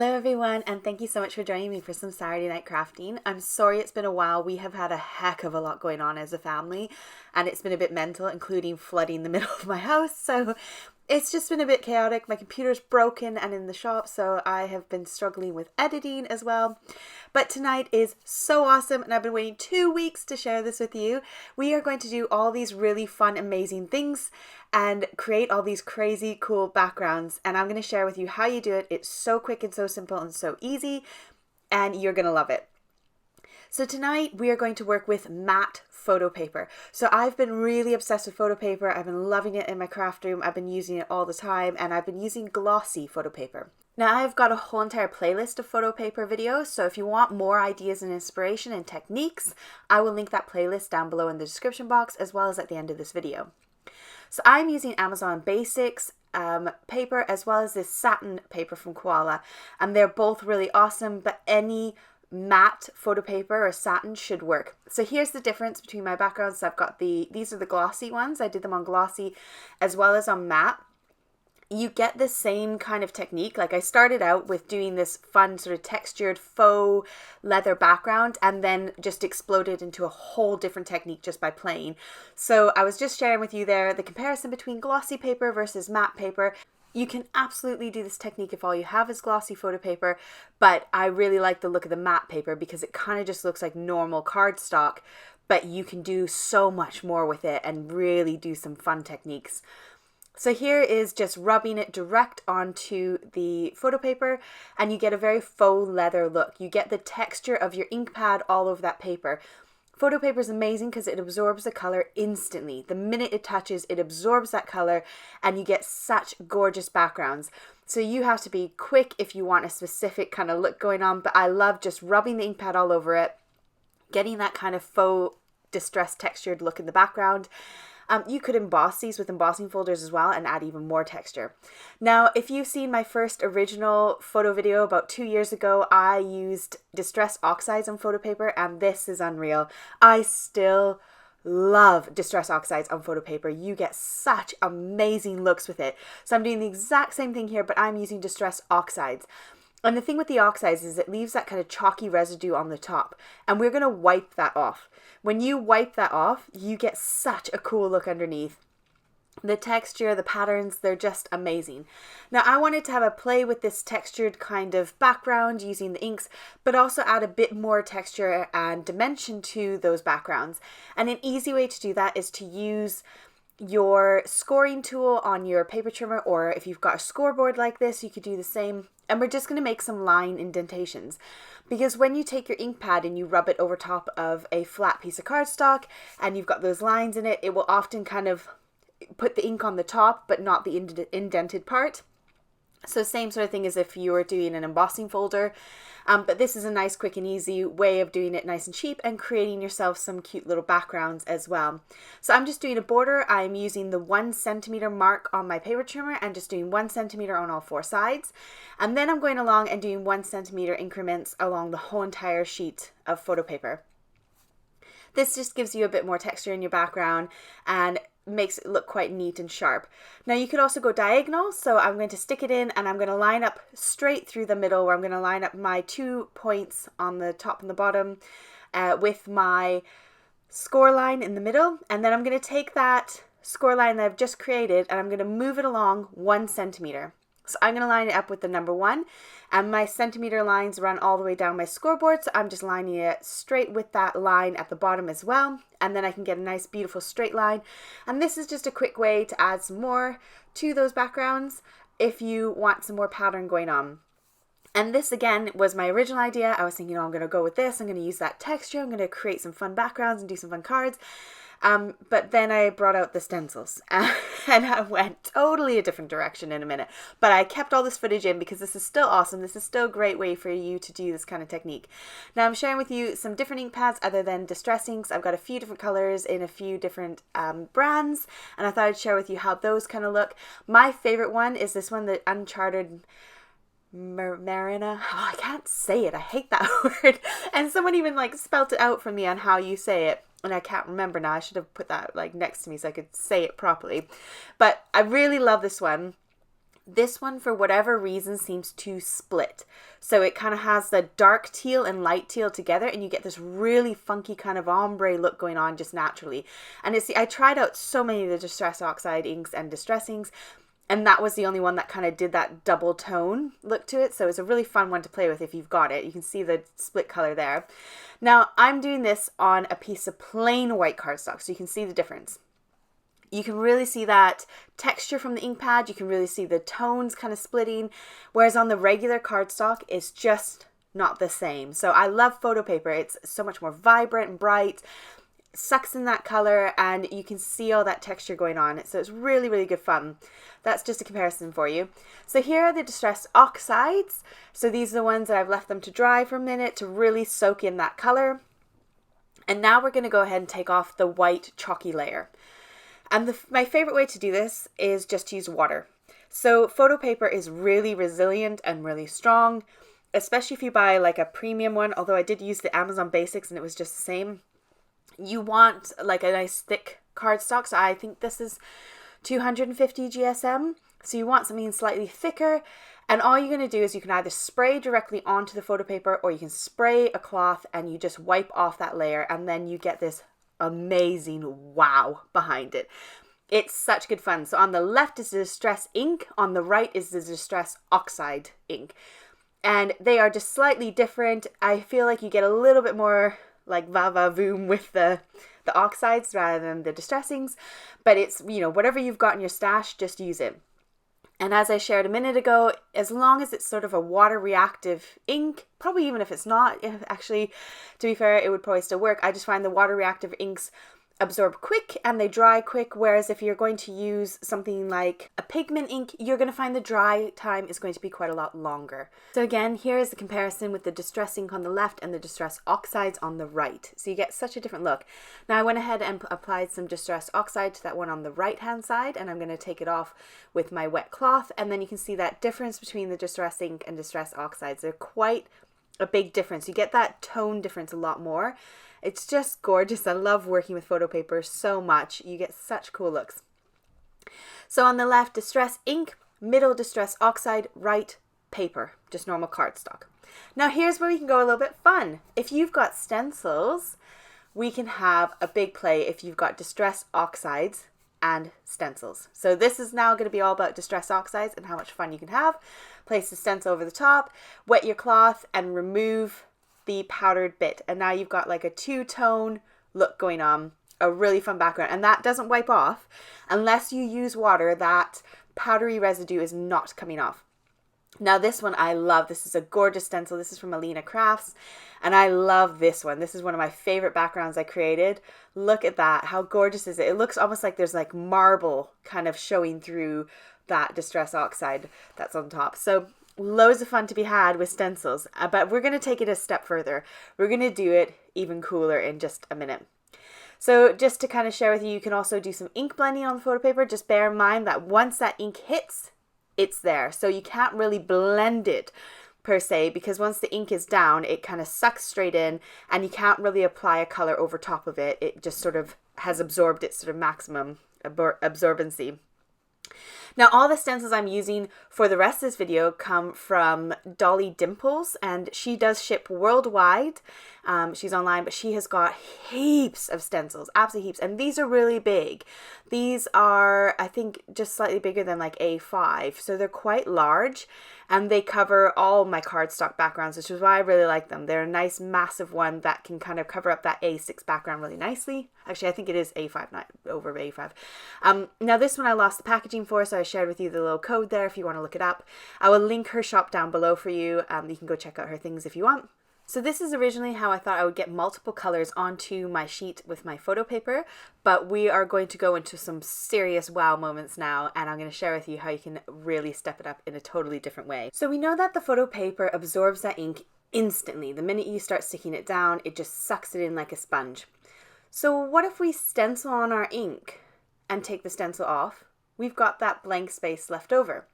Hello everyone, and thank you so much for joining me for some Saturday night crafting. I'm sorry it's been a while. We have had a heck of a lot going on as a family, and it's been a bit mental, including flooding the middle of my house. So it's just been a bit chaotic. My computer's broken and in the shop, so I have been struggling with editing as well. But tonight is so awesome, and I've been waiting 2 weeks to share this with you. We are going to do all these really fun, amazing things and create all these crazy cool backgrounds, and I'm going to share with you how you do it. It's so quick and so simple and so easy, and you're going to love it. So tonight we are going to work with matte photo paper. So I've been really obsessed with photo paper. I've been loving it in my craft room. I've been using it all the time, and I've been using glossy photo paper. Now I've got a whole entire playlist of photo paper videos, so if you want more ideas and inspiration and techniques, I will link that playlist down below in the description box as well as at the end of this video. So I'm using Amazon Basics paper as well as this satin paper from Koala, and they're both really awesome, but any matte photo paper or satin should work. So here's the difference between my backgrounds. So I've got these are the glossy ones. I did them on glossy as well as on matte. You get the same kind of technique. Like I started out with doing this fun sort of textured faux leather background and then just exploded into a whole different technique just by playing. So I was just sharing with you there the comparison between glossy paper versus matte paper. You can absolutely do this technique if all you have is glossy photo paper, but I really like the look of the matte paper because it kind of just looks like normal cardstock, but you can do so much more with it and really do some fun techniques. So here is just rubbing it direct onto the photo paper, and you get a very faux leather look. You get the texture of your ink pad all over that paper. Photo paper is amazing because it absorbs the color instantly. The minute it touches, it absorbs that color, and you get such gorgeous backgrounds. So you have to be quick if you want a specific kind of look going on, but I love just rubbing the ink pad all over it, getting that kind of faux distressed textured look in the background. You could emboss these with embossing folders as well and add even more texture. Now, if you've seen my first original photo video about 2 years ago, I used distressed oxides on photo paper, and this is unreal. I still love distress oxides on photo paper. You get such amazing looks with it. So I'm doing the exact same thing here, but I'm using distress oxides. And the thing with the oxides is it leaves that kind of chalky residue on the top, and we're going to wipe that off. When you wipe that off, you get such a cool look underneath. The texture, the patterns, they're just amazing. Now I wanted to have a play with this textured kind of background using the inks, but also add a bit more texture and dimension to those backgrounds. And an easy way to do that is to use your scoring tool on your paper trimmer, or if you've got a scoreboard like this, you could do the same. And we're just going to make some line indentations, because when you take your ink pad and you rub it over top of a flat piece of cardstock and you've got those lines in it, it will often kind of put the ink on the top but not the indented part. So same sort of thing as if you were doing an embossing folder, but this is a nice, quick and easy way of doing it nice and cheap and creating yourself some cute little backgrounds as well. So I'm just doing a border. I'm using the 1 centimeter mark on my paper trimmer and just doing 1 centimeter on all 4 sides. And then I'm going along and doing 1 centimeter increments along the whole entire sheet of photo paper. This just gives you a bit more texture in your background and makes it look quite neat and sharp. Now you could also go diagonal, so I'm going to stick it in and I'm going to line up straight through the middle, where I'm going to line up my 2 points on the top and the bottom with my score line in the middle, and then I'm going to take that score line that I've just created and I'm going to move it along 1 centimeter. So I'm going to line it up with the number 1, and my centimeter lines run all the way down my scoreboard, so I'm just lining it straight with that line at the bottom as well, and then I can get a nice beautiful straight line. And this is just a quick way to add some more to those backgrounds if you want some more pattern going on. And this again was my original idea. I was thinking, I'm going to go with this, I'm going to use that texture, I'm going to create some fun backgrounds and do some fun cards. But then I brought out the stencils and I went totally a different direction in a minute. But I kept all this footage in because this is still awesome. This is still a great way for you to do this kind of technique. Now I'm sharing with you some different ink pads other than distress inks. I've got a few different colors in a few different brands, and I thought I'd share with you how those kind of look. My favorite one is this one, the Uncharted Marina. Oh, I can't say it. I hate that word. And someone even spelt it out for me on how you say it. And I can't remember now. I should have put that next to me so I could say it properly. But I really love this one. This one, for whatever reason, seems to split. So it kind of has the dark teal and light teal together, and you get this really funky kind of ombre look going on just naturally. And I tried out so many of the Distress Oxide inks and Distress inks, and that was the only one that kind of did that double tone look to it. So it's a really fun one to play with if you've got it. You can see the split color there. Now, I'm doing this on a piece of plain white cardstock, so you can see the difference. You can really see that texture from the ink pad. You can really see the tones kind of splitting, whereas on the regular cardstock, it's just not the same. So I love photo paper. It's so much more vibrant and bright, sucks in that color, and you can see all that texture going on. So it's really, really good fun. That's just a comparison for you. So here are the Distress Oxides. So these are the ones that I've left them to dry for a minute to really soak in that color. And now we're going to go ahead and take off the white chalky layer. And my favorite way to do this is just to use water. So photo paper is really resilient and really strong, especially if you buy like a premium one, although I did use the Amazon Basics and it was just the same. You want like a nice thick cardstock. So I think this is 250 GSM. So you want something slightly thicker. And all you're going to do is you can either spray directly onto the photo paper, or you can spray a cloth and you just wipe off that layer, and then you get this amazing wow behind it. It's such good fun. So on the left is the Distress ink, on the right is the Distress Oxide ink, and they are just slightly different. I feel like you get a little bit more like va-va-voom with the oxides rather than the Distress inks, but it's, you know, whatever you've got in your stash, just use it. And as I shared a minute ago, as long as it's sort of a water reactive ink, probably even if it's not, actually, to be fair, it would probably still work. I just find the water reactive inks absorb quick and they dry quick, whereas if you're going to use something like a pigment ink, you're going to find the dry time is going to be quite a lot longer. So again, here is the comparison with the Distress ink on the left and the Distress Oxides on the right. So you get such a different look. Now I went ahead and applied some Distress Oxide to that one on the right hand side, and I'm going to take it off with my wet cloth, and then you can see that difference between the Distress ink and Distress Oxides. They're quite a big difference. You get that tone difference a lot more. It's just gorgeous. I love working with photo paper so much. You get such cool looks. So on the left, Distress ink, middle Distress Oxide, right paper, just normal cardstock. Now here's where we can go a little bit fun. If you've got stencils, we can have a big play if you've got Distress Oxides and stencils. So this is now going to be all about Distress Oxides and how much fun you can have. Place the stencil over the top, wet your cloth, and remove the powdered bit, and now you've got like a two-tone look going on, a really fun background, and that doesn't wipe off unless you use water. That powdery residue is not coming off. Now this one I love. This is a gorgeous stencil. This is from Alina Crafts, and I love this one. This is one of my favorite backgrounds I created. Look at that. How gorgeous is it? It looks almost like there's like marble kind of showing through that Distress Oxide that's on top. So loads of fun to be had with stencils, but we're going to take it a step further. We're going to do it even cooler in just a minute. So just to kind of share with you, you can also do some ink blending on the photo paper. Just bear in mind that once that ink hits, it's there. So you can't really blend it per se, because once the ink is down, it kind of sucks straight in, and you can't really apply a color over top of it. It just sort of has absorbed its sort of maximum absorbency. Now all the stencils I'm using for the rest of this video come from Dolly Dimples, and she does ship worldwide. She's online, but she has got heaps of stencils, absolutely heaps, and these are really big. These are, I think, just slightly bigger than like A5, so they're quite large, and they cover all my cardstock backgrounds, which is why I really like them. They're a nice massive one that can kind of cover up that A6 background really nicely. Actually, I think it is A5, not over A5. Now this one I lost the packaging for, so I shared with you the little code there if you want to look it up. I will link her shop down below for you. You can go check out her things if you want. So this is originally how I thought I would get multiple colors onto my sheet with my photo paper, but we are going to go into some serious wow moments now, and I'm going to share with you how you can really step it up in a totally different way. So we know that the photo paper absorbs that ink instantly. The minute you start sticking it down, it just sucks it in like a sponge. So what if we stencil on our ink and take the stencil off? We've got that blank space left over.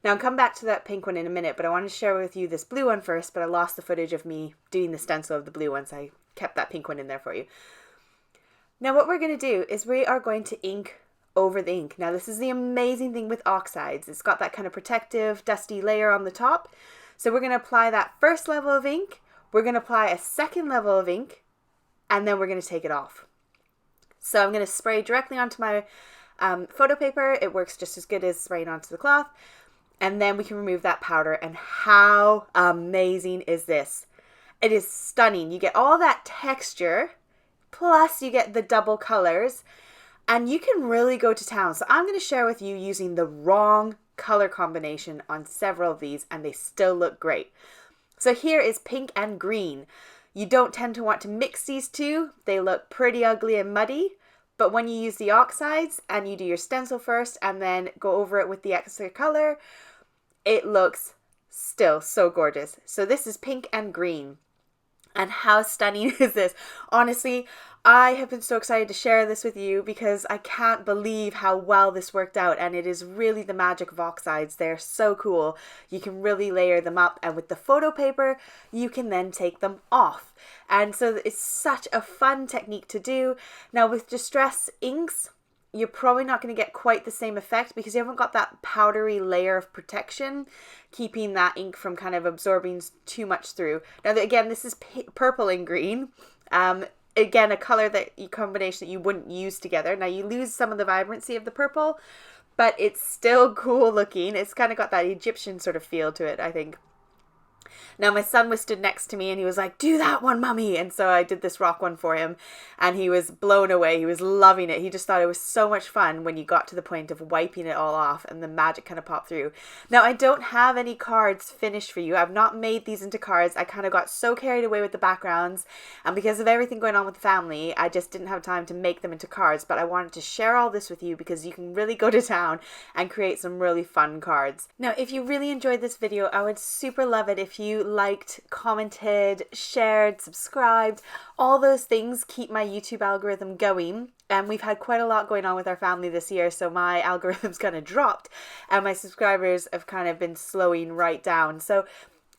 Now I'll come back to that pink one in a minute, but I want to share with you this blue one first, but I lost the footage of me doing the stencil of the blue one, so I kept that pink one in there for you. Now what we're going to do is we are going to ink over the ink. Now this is the amazing thing with oxides. It's got that kind of protective, dusty layer on the top. So we're going to apply that first level of ink, we're going to apply a second level of ink, and then we're going to take it off. So I'm going to spray directly onto my photo paper. It works just as good as spraying onto the cloth. And then we can remove that powder. And how amazing is this? It is stunning. You get all that texture, plus you get the double colors, and you can really go to town. So I'm going to share with you using the wrong color combination on several of these, and they still look great. So here is pink and green. You don't tend to want to mix these two. They look pretty ugly and muddy. But when you use the oxides and you do your stencil first and then go over it with the extra color, it looks still so gorgeous. So this is pink and green. And how stunning is this? Honestly, I have been so excited to share this with you because I can't believe how well this worked out, and it is really the magic of oxides. They're so cool. You can really layer them up, and with the photo paper, you can then take them off. And so it's such a fun technique to do. Now with distress inks, you're probably not going to get quite the same effect because you haven't got that powdery layer of protection keeping that ink from kind of absorbing too much through. Now again, this is purple and green. Again, a color combination that you wouldn't use together. Now you lose some of the vibrancy of the purple, but it's still cool looking. It's kind of got that Egyptian sort of feel to it, I think. Now my son was stood next to me and he was like, "Do that one, Mummy." And so I did this rock one for him and he was blown away. He was loving it. He just thought it was so much fun when you got to the point of wiping it all off and the magic kind of popped through. Now I don't have any cards finished for you. I've not made these into cards. I kind of got so carried away with the backgrounds, and because of everything going on with the family, I just didn't have time to make them into cards, but I wanted to share all this with you because you can really go to town and create some really fun cards. Now if you really enjoyed this video, I would super love it if you liked, commented, shared, subscribed. All those things keep my YouTube algorithm going. And we've had quite a lot going on with our family this year, so my algorithm's kind of dropped and my subscribers have kind of been slowing right down. So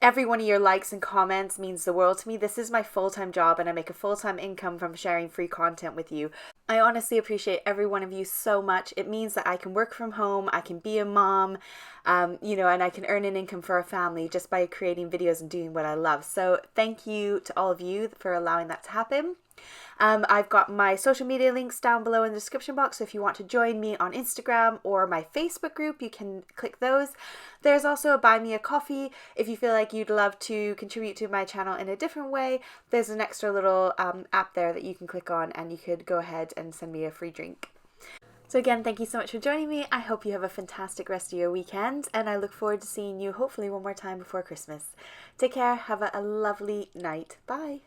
every one of your likes and comments means the world to me. This is my full-time job and I make a full-time income from sharing free content with you. I honestly appreciate every one of you so much. It means that I can work from home, I can be a mom, and I can earn an income for a family just by creating videos and doing what I love. So thank you to all of you for allowing that to happen. I've got my social media links down below in the description box, so if you want to join me on Instagram or my Facebook group, you can click those. There's also a Buy Me a Coffee if you feel like you'd love to contribute to my channel in a different way. There's an extra little app there that you can click on and you could go ahead and send me a free drink. So again, thank you so much for joining me. I hope you have a fantastic rest of your weekend and I look forward to seeing you hopefully one more time before Christmas. Take care, have a lovely night. Bye.